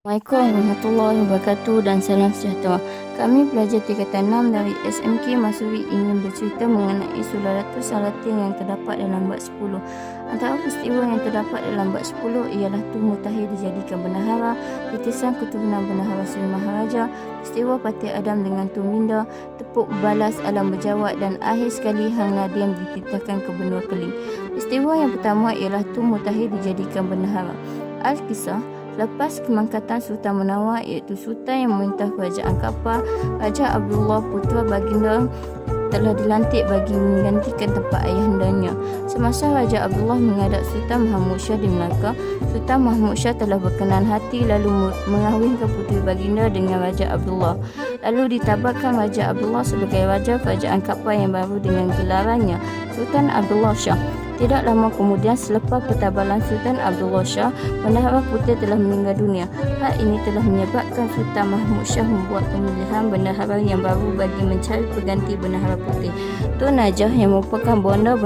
Assalamualaikum warahmatullahi wabarakatuh dan salam sejahtera. Kami pelajar tingkatan 6 dari SMK Masuri ingin bercerita mengenai Sularatus Salatin yang terdapat dalam bab 10. Antara peristiwa yang terdapat dalam bab 10 ialah Tun Mutahhir dijadikan bendahara, titisan keturunan bendahara Sri Maharaja, peristiwa Patih Adam dengan Tun Minda, tepuk balas alam berjawab dan akhir sekali Hang Nadim dititahkan ke benua Keling. Peristiwa yang pertama ialah Tun Mutahhir dijadikan bendahara. Al-Kisah, lepas kemangkatan Sultan Menawar iaitu Sultan yang memerintah kerajaan Kappar, Raja Abdullah Putra Baginda telah dilantik bagi menggantikan tempat ayahandanya. Semasa Raja Abdullah menghadap Sultan Mahmud Shah di Melaka, Sultan Mahmud Shah telah berkenan hati lalu mengahwinkan puteri Baginda dengan Raja Abdullah. Lalu ditabarkan Raja Abdullah sebagai Raja Kerajaan Kappar yang baru dengan gelarannya Sultan Abdullah Shah. Tidak lama kemudian selepas pertabalan Sultan Abdullah Shah, bendahara putih telah meninggal dunia. Hal ini telah menyebabkan Sultan Mahmud Shah membuat pemilihan bendahara yang baru bagi mencari pengganti bendahara putih. Tun Najah yang merupakan bonda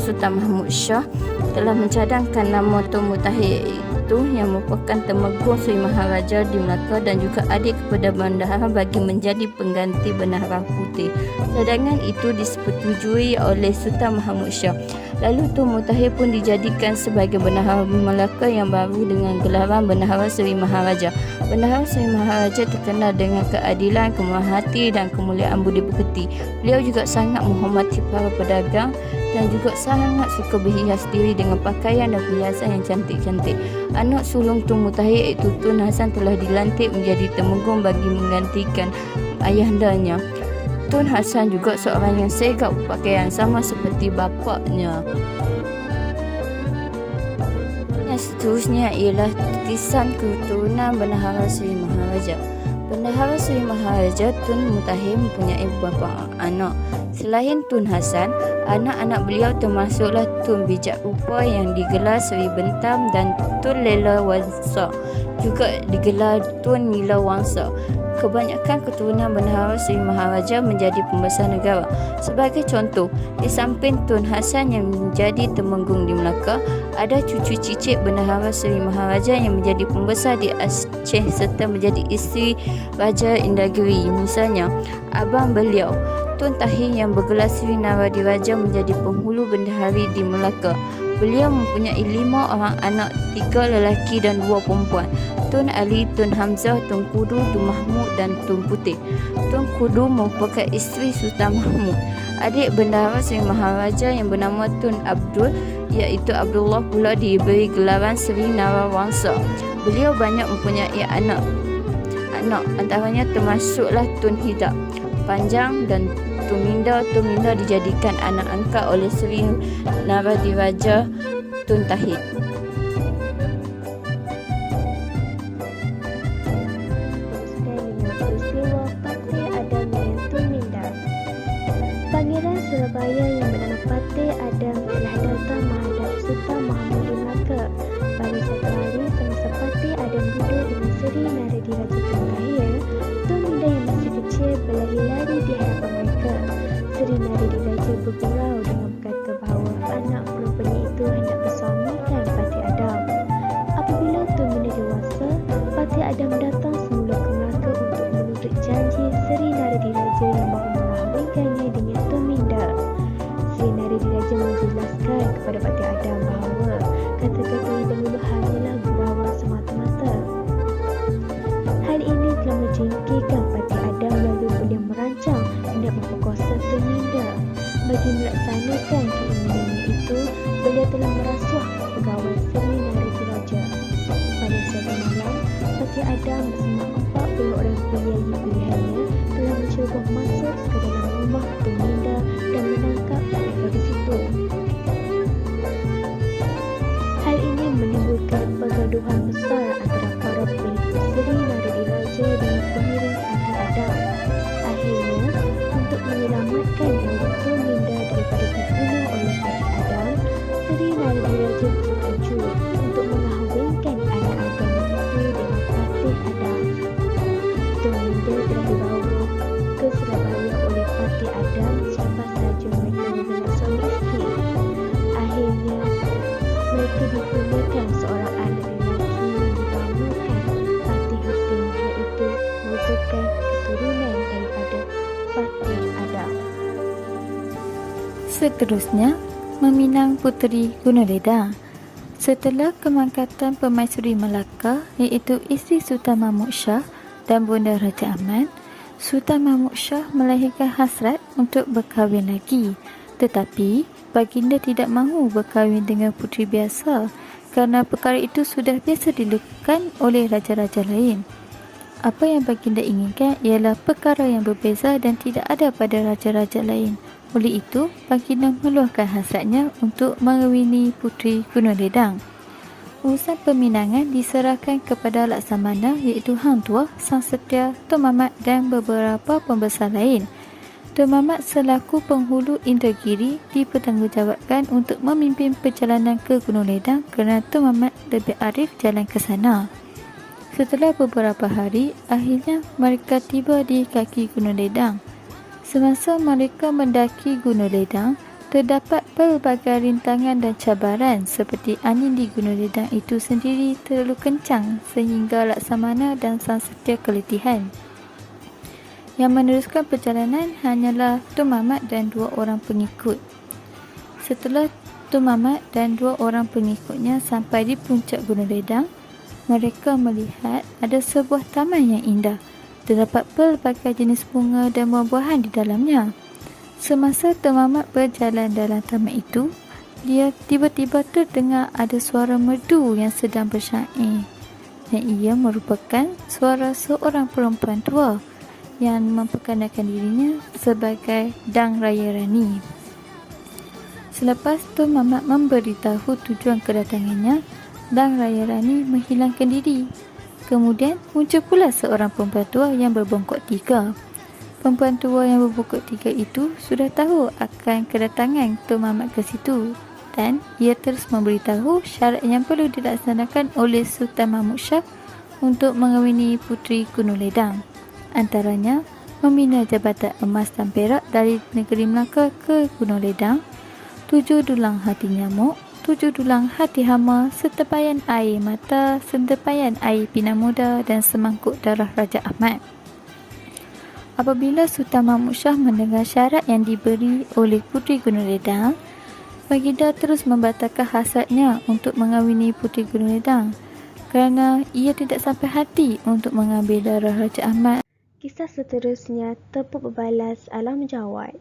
Sultan Mahmud Shah telah mencadangkan nama Tun Mutahhir itu yang merupakan temenggong Sri Maharaja di Melaka dan juga adik kepada bendahara bagi menjadi pengganti bendahara putih. Cadangan itu disetujui oleh Sultan Mahmud Shah. Lalu Tun Mutahhir pun dijadikan sebagai bendahara Melaka yang baru dengan gelaran Bendahara Sri Maharaja. Bendahara Sri Maharaja terkenal dengan keadilan, kemurahan hati dan kemuliaan budi pekerti. Beliau juga sangat menghormati para pedagang dan juga sangat suka berhias diri dengan pakaian dan perhiasan yang cantik-cantik. Anak sulung Tun Mutahhir iaitu Tun Hasan telah dilantik menjadi temenggung bagi menggantikan ayahandanya. Tun Hasan juga seorang yang segap berpakaian sama seperti bapaknya. Yang seterusnya ialah titisan keturunan Bendahara Sri Maharaja. Bendahara Sri Maharaja Tun Mutahhir mempunyai beberapa anak. Selain Tun Hasan, anak-anak beliau termasuklah Tun Bijak Rupa yang digelar Sri Bentam dan Tun Lela Wangsa, juga digelar Tun Nila Wangsa. Kebanyakan keturunan Bendahara Sri Maharaja menjadi pembesar negara. Sebagai contoh, di samping Tun Hasan yang menjadi temenggung di Melaka, ada cucu cicit Bendahara Sri Maharaja yang menjadi pembesar di Aceh serta menjadi isteri Raja Indagiri. Misalnya, abang beliau, Tun Tahir yang bergelar Sri Naradiraja menjadi penghulu bendahari di Melaka. Beliau mempunyai 5 orang anak, 3 lelaki dan 2 perempuan. Tun Ali, Tun Hamzah, Tun Kudu, Tun Mahmud dan Tun Putih. Tun Kudu merupakan isteri Sultan Mahmud. Adik Bendahara Sri Maharaja yang bernama Tun Abdul iaitu Abdullah pula diberi gelaran Sri Narawangsa. Beliau banyak mempunyai anak, antaranya termasuklah Tun Hidak, Panjang dan Tun Minda. Tun Minda dijadikan anak angkat oleh Sri Naradiraja Tun Tahir. Pangeran Surabaya yang bernama Patih Adam telah datang menghadap Sultan Mahmud di Melaka. Pada satu hari, semasa Patih Adam duduk dengan Sri Naradiraja Tun Tahir, Tun Minda yang masih kecil berlari-lari di hadapan mereka. Sri Naradiraja bergurau dengan berkata bahawa anak perempuannya itu hendak bersuamikan Patih Adam. Apabila Tun Minda dewasa, Patih Adam datang semula ke Melaka untuk menuntut janji Sri Naradiraja yang mahu mengahwinkannya dengan Tun Minda. Sri Naradiraja menjelaskan kepada Patih Adam bahawa kata-kata yang dahulu hanyalah gurauan semata-mata. Hal ini telah menjengkelkan Patih Adam lalu beliau merancang hendak memperkosa Tun Minda. Bagi melaksanakan keinginannya itu, beliau telah merasuah pegawai Sri Naradiraja. Pada suatu malam, Patih Adam bersama 40 orang penyayi pilihannya telah mencuba masuk ke dalam rumah Tun Minda dan menangkap mereka di situ. Hal ini menimbulkan pergaduhan besar antara para pengikut Sri Naradiraja dan pengiring Patih Adam. Akhirnya, untuk menyelamatkan nyawa Tun Minda daripada dibunuh oleh Patih Adam, Sri Naradiraja bersetuju untuk mengahwinkan anak agama itu dengan Patih Adam. Tun Minda telah dibawa ke Surabaya oleh Patih Adam siapa sahaja mereka adalah suami isteri. Seterusnya, meminang Puteri Gunung Ledang. Setelah kemangkatan Permaisuri Melaka iaitu isteri Sultan Mahmud Shah dan Bonda Raja Aman, Sultan Mahmud Shah melahirkan hasrat untuk berkahwin lagi. Tetapi, baginda tidak mahu berkahwin dengan puteri biasa kerana perkara itu sudah biasa dilakukan oleh raja-raja lain. Apa yang baginda inginkan ialah perkara yang berbeza dan tidak ada pada raja-raja lain. Oleh itu, baginda meluahkan hasratnya untuk mengawini Puteri Gunung Ledang. Urusan peminangan diserahkan kepada Laksamana iaitu Hang Tuah, Sang Setia, Tun Mamat dan beberapa pembesar lain. Tun Mamat selaku penghulu Indragiri dipertanggungjawabkan untuk memimpin perjalanan ke Gunung Ledang kerana Tun Mamat lebih arif jalan ke sana. Setelah beberapa hari, akhirnya mereka tiba di kaki Gunung Ledang. Semasa mereka mendaki Gunung Ledang, terdapat pelbagai rintangan dan cabaran seperti angin di Gunung Ledang itu sendiri terlalu kencang sehingga Laksamana dan Sang Setia keletihan. Yang meneruskan perjalanan hanyalah Tun Mamat dan 2 orang pengikut. Setelah Tun Mamat dan 2 orang pengikutnya sampai di puncak Gunung Ledang, mereka melihat ada sebuah taman yang indah. Terdapat pelbagai jenis bunga dan buah-buahan di dalamnya. Semasa Tun Mamat berjalan dalam taman itu, dia tiba-tiba terdengar ada suara merdu yang sedang bersyair. Dan ia merupakan suara seorang perempuan tua yang memperkenalkan dirinya sebagai Dang Raya Rani. Selepas Tun Mamat memberitahu tujuan kedatangannya, Dang Raya Rani menghilangkan diri. Kemudian muncul pula seorang perempuan tua yang berbongkok 3. Perempuan tua yang berbongkok 3 itu sudah tahu akan kedatangan Tun Mamat ke situ dan ia terus memberitahu syarat yang perlu dilaksanakan oleh Sultan Mahmud Shah untuk mengawini Puteri Gunung Ledang. Antaranya, membina jabatan emas dan perak dari negeri Melaka ke Gunung Ledang, 7 dulang hati nyamuk, 7 dulang hati hama, setepayan air mata, setepayan air pinang muda dan semangkuk darah Raja Ahmad. Apabila Sultan Mahmud Shah mendengar syarat yang diberi oleh Puteri Gunung Ledang, baginda terus membatalkan hasratnya untuk mengawini Puteri Gunung Ledang kerana ia tidak sampai hati untuk mengambil darah Raja Ahmad. Kisah seterusnya tepuk berbalas alam menjawab.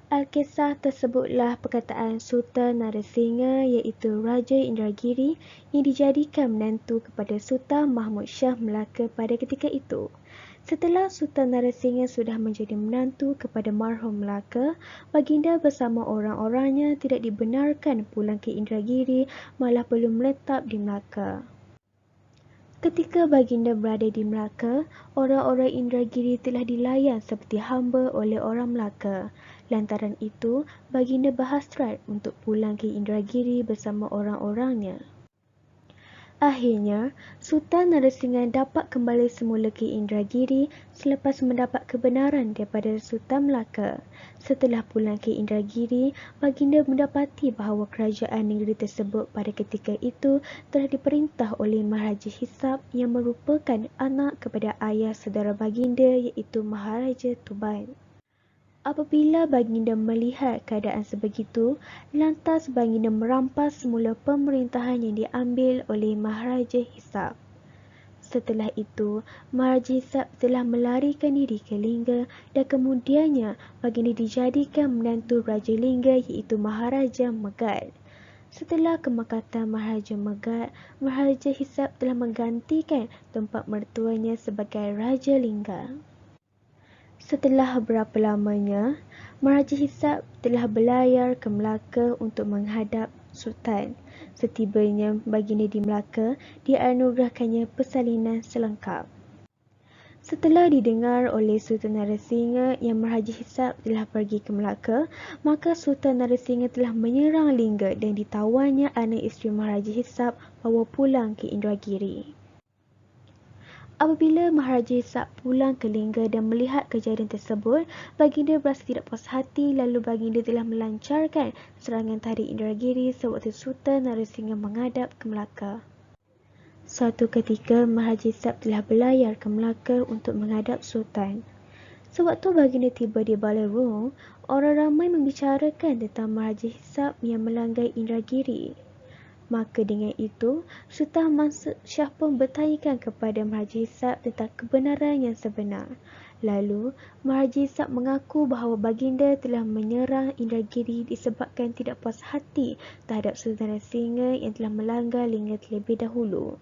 Al-Kisah tersebutlah perkataan Sultan Narasingha iaitu Raja Indragiri yang dijadikan menantu kepada Sultan Mahmud Shah Melaka pada ketika itu. Setelah Sultan Narasingha sudah menjadi menantu kepada marhum Melaka, baginda bersama orang-orangnya tidak dibenarkan pulang ke Indragiri, malah perlu menetap di Melaka. Ketika baginda berada di Melaka, orang-orang Indragiri telah dilayan seperti hamba oleh orang Melaka. Lantaran itu, baginda berhasrat untuk pulang ke Indragiri bersama orang-orangnya. Akhirnya, Sultan Narasingha dapat kembali semula ke Indragiri selepas mendapat kebenaran daripada Sultan Melaka. Setelah pulang ke Indragiri, baginda mendapati bahawa kerajaan negeri tersebut pada ketika itu telah diperintah oleh Maharaja Hisab yang merupakan anak kepada ayah saudara baginda iaitu Maharaja Tuban. Apabila baginda melihat keadaan sebegitu, lantas baginda merampas semula pemerintahan yang diambil oleh Maharaja Hisab. Setelah itu, Maharaja Hisab telah melarikan diri ke Lingga dan kemudiannya baginda dijadikan menantu Raja Lingga iaitu Maharaja Megat. Setelah kemakatan Maharaja Megat, Maharaja Hisab telah menggantikan tempat mertuanya sebagai Raja Lingga. Setelah berapa lamanya, Maharaja Hisab telah berlayar ke Melaka untuk menghadap Sultan. Setibanya baginda di Melaka, dianugerahkannya persalinan selengkap. Setelah didengar oleh Sultan Narasingha yang Maharaja Hisab telah pergi ke Melaka, maka Sultan Narasingha telah menyerang Lingga dan ditawannya anak isteri Maharaja Hisab bawa pulang ke Indragiri. Apabila Maharaja Hisab pulang ke Lingga dan melihat kejadian tersebut, baginda berasa tidak puas hati lalu baginda telah melancarkan serangan tarik Indragiri sewaktu Sultan Narasingha menghadap ke Melaka. Suatu ketika Maharaja Hisab telah berlayar ke Melaka untuk menghadap Sultan. Sewaktu baginda tiba di ballroom, orang ramai membicarakan tentang Maharaja Hisab yang melanggar Indragiri. Maka dengan itu, Sultan Mansur Shah pun bertanyakan kepada Maharaja Hisab tentang kebenaran yang sebenar. Lalu, Maharaja Hisab mengaku bahawa baginda telah menyerang Indragiri disebabkan tidak puas hati terhadap Sultan Singa yang telah melanggar lingga terlebih dahulu.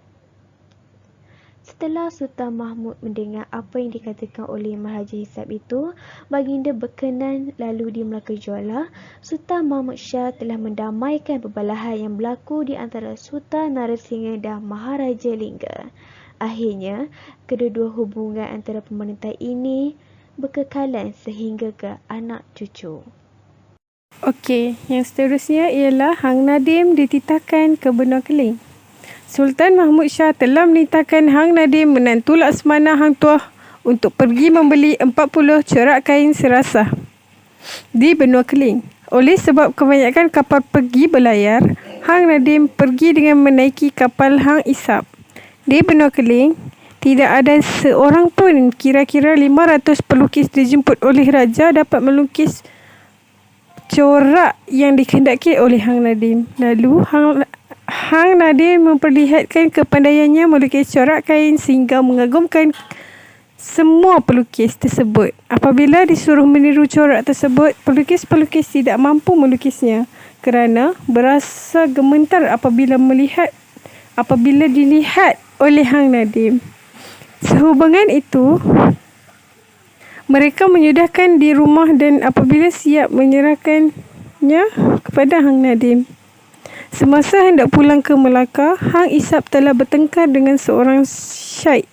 Setelah Sultan Mahmud mendengar apa yang dikatakan oleh Maharaja Hisab itu, baginda berkenan lalu di Melaka Juala, Sultan Mahmud Shah telah mendamaikan perbalahan yang berlaku di antara Sultan Narasinga dan Maharaja Lingga. Akhirnya, kedua-dua hubungan antara pemerintah ini berkekalan sehingga ke anak cucu. Okey, yang seterusnya ialah Hang Nadim dititahkan ke benua Keling. Sultan Mahmud Shah telah menitahkan Hang Nadim menantu Laksmana Hang Tuah untuk pergi membeli 40 corak kain serasah di benua Keling. Oleh sebab kebanyakan kapal pergi berlayar, Hang Nadim pergi dengan menaiki kapal Hang Isap. Di benua Keling, tidak ada seorang pun, kira-kira 500 pelukis dijemput oleh Raja dapat melukis corak yang dikehendaki oleh Hang Nadim. Lalu Hang Nadim memperlihatkan kepandaiannya melukis corak kain sehingga mengagumkan semua pelukis tersebut. Apabila disuruh meniru corak tersebut, pelukis-pelukis tidak mampu melukisnya kerana berasa gemetar apabila dilihat oleh Hang Nadim. Sehubungan itu, mereka menyudahkan di rumah dan apabila siap menyerahkannya kepada Hang Nadim. Semasa hendak pulang ke Melaka, Hang Isap telah bertengkar dengan seorang Syed